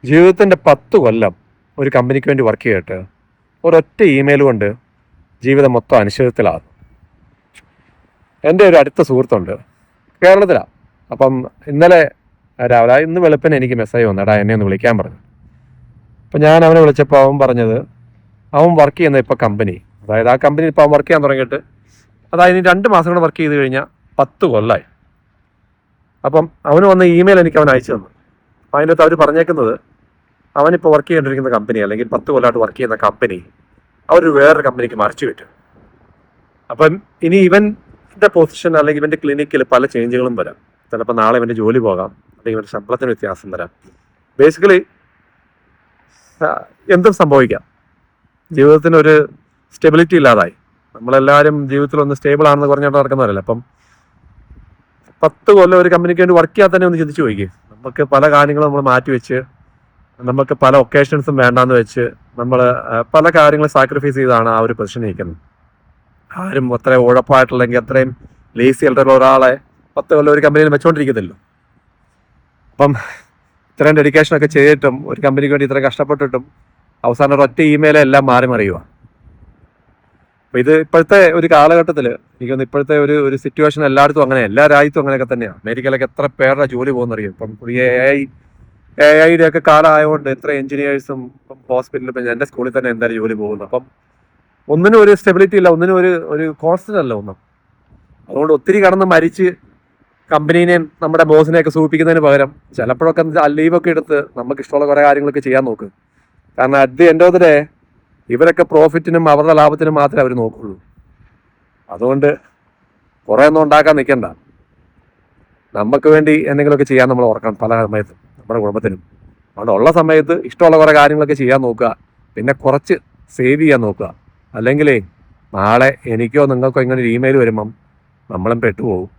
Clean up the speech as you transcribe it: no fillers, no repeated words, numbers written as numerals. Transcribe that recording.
ജീവിതത്തിൻ്റെ 10 കൊല്ലം ഒരു കമ്പനിക്ക് വേണ്ടി വർക്ക് ചെയ്തിട്ട് ഒരൊറ്റ ഇമെയിൽ കൊണ്ട് ജീവിതം മൊത്തം അനിശ്ചിതത്വത്തിലാണ്. എൻ്റെ ഒരു അടുത്ത സുഹൃത്തുണ്ട്, കേരളത്തിലാണ്. അപ്പം ഇന്നലെ രാവിലെ ഇന്ന് വെളുപ്പിന് എനിക്ക് മെസ്സേജ് വന്നു, എടാ എന്നെ ഒന്ന് വിളിക്കാൻ പറഞ്ഞു. അപ്പം ഞാൻ അവനെ വിളിച്ചപ്പോൾ അവൻ പറഞ്ഞത് അവൻ വർക്ക് ചെയ്യുന്ന ഇപ്പോൾ കമ്പനി, അതായത് ആ കമ്പനി ഇപ്പോൾ അവൻ വർക്ക് ചെയ്യാൻ തുടങ്ങിയിട്ട് അതായത് 2 മാസം കൂടെ വർക്ക് ചെയ്ത് കഴിഞ്ഞാൽ 10 കൊല്ലമായി. അപ്പം അവന് വന്ന ഇമെയിൽ എനിക്ക് അവൻ അയച്ചു തന്നു. അപ്പം അതിൻ്റെ അകത്ത് അവർ പറഞ്ഞേക്കുന്നത് അവനിപ്പോൾ വർക്ക് ചെയ്തുകൊണ്ടിരിക്കുന്ന കമ്പനി, അല്ലെങ്കിൽ 10 കൊല്ലമായിട്ട് വർക്ക് ചെയ്യുന്ന കമ്പനി അവർ വേറൊരു കമ്പനിക്ക് മറിച്ചു വിട്ടു. അപ്പം ഇനി ഇവൻ്റെ പൊസിഷൻ അല്ലെങ്കിൽ ഇവൻ്റെ ക്ലിനിക്കിൽ പല ചേഞ്ചുകളും വരാം. ചിലപ്പോൾ നാളെ ഇവൻ്റെ ജോലി പോകാം, അല്ലെങ്കിൽ ഇവൻ്റെ ശമ്പളത്തിന് വ്യത്യാസം വരാം. ബേസിക്കലി എന്തും സംഭവിക്കാം. ജീവിതത്തിനൊരു സ്റ്റെബിലിറ്റി ഇല്ലാതായി. നമ്മളെല്ലാവരും ജീവിതത്തിലൊന്ന് സ്റ്റേബിൾ ആണെന്ന് പറഞ്ഞിട്ട് നടക്കുന്നവരല്ല. അപ്പം 10 കൊല്ലം ഒരു കമ്പനിക്ക് വേണ്ടി വർക്ക് ചെയ്യാൻ തന്നെ ഒന്ന് ചിന്തിച്ചു പോയിക്കേ. നമുക്ക് പല കാര്യങ്ങളും നമ്മൾ മാറ്റിവെച്ച്, നമുക്ക് പല ഒക്കേഷൻസും വേണ്ടാന്ന് വെച്ച് നമ്മൾ പല കാര്യങ്ങളും സാക്രിഫൈസ് ചെയ്താണ് ആ ഒരു പൊസിഷൻ നിൽക്കുന്നത്. ആരും അത്രയും ഉഴപ്പായിട്ടുള്ളെങ്കിൽ അത്രയും ലേസി ആയിട്ടുള്ള ഒരാളെ 10 കൊല്ലം ഒരു കമ്പനിയിൽ വെച്ചോണ്ടിരിക്കത്തില്ലോ. അപ്പം ഇത്രയും ഡെഡിക്കേഷനൊക്കെ ചെയ്തിട്ടും ഒരു കമ്പനിക്ക് വേണ്ടി ഇത്രയും കഷ്ടപ്പെട്ടിട്ടും അവസാനം ഒരൊറ്റ ഇമെയിൽ എല്ലാം മാറി മറിയുക. അപ്പം ഇത് ഇപ്പോഴത്തെ ഒരു കാലഘട്ടത്തിൽ എനിക്കൊന്ന് ഇപ്പോഴത്തെ ഒരു സിറ്റുവേഷൻ എല്ലായിടത്തും അങ്ങനെ, എല്ലാ രാജ്യത്തും അങ്ങനെയൊക്കെ തന്നെയാണ്. അമേരിക്കയിലൊക്കെ എത്ര പേരുടെ ജോലി പോകുന്നറിയും. ഇപ്പം പുതിയ AI ഒക്കെ കാലമായതുകൊണ്ട് എത്ര എഞ്ചിനീയേഴ്സും ഇപ്പം ഹോസ്പിറ്റലിൽ, ഇപ്പം എൻ്റെ സ്കൂളിൽ തന്നെ എന്തായാലും ജോലി പോകുന്നു. അപ്പം ഒന്നിനും ഒരു സ്റ്റെബിലിറ്റി ഇല്ല, ഒന്നിനും ഒരു കോൺസ്റ്റന്റ് അല്ല ഒന്നും. അതുകൊണ്ട് ഒത്തിരി കടന്ന് മരിച്ച് കമ്പനീനെയും നമ്മുടെ ബോസിനെയൊക്കെ സൂചിപ്പിക്കുന്നതിന് പകരം ചിലപ്പോഴൊക്കെ ലീവൊക്കെ എടുത്ത് നമുക്ക് ഇഷ്ടമുള്ള കുറേ കാര്യങ്ങളൊക്കെ ചെയ്യാൻ നോക്ക്. കാരണം at the end of the day ഇവരൊക്കെ പ്രോഫിറ്റിനും അവരുടെ ലാഭത്തിനും മാത്രമേ അവർ നോക്കുള്ളൂ. അതുകൊണ്ട് കുറേ ഒന്നും ഉണ്ടാക്കാൻ നിൽക്കണ്ട. നമുക്ക് വേണ്ടി എന്തെങ്കിലുമൊക്കെ ചെയ്യാൻ നമ്മൾ ഓർക്കണം പല സമയത്തും, നമ്മുടെ കുടുംബത്തിനും. അതുകൊണ്ട് ഉള്ള സമയത്ത് ഇഷ്ടമുള്ള കുറേ കാര്യങ്ങളൊക്കെ ചെയ്യാൻ നോക്കുക, പിന്നെ കുറച്ച് സേവ് ചെയ്യാൻ നോക്കുക. അല്ലെങ്കിലേ നാളെ എനിക്കോ നിങ്ങൾക്കോ ഇങ്ങനെ ഒരു ഇമെയിൽ വരുമ്പം നമ്മളും പെട്ടുപോകും.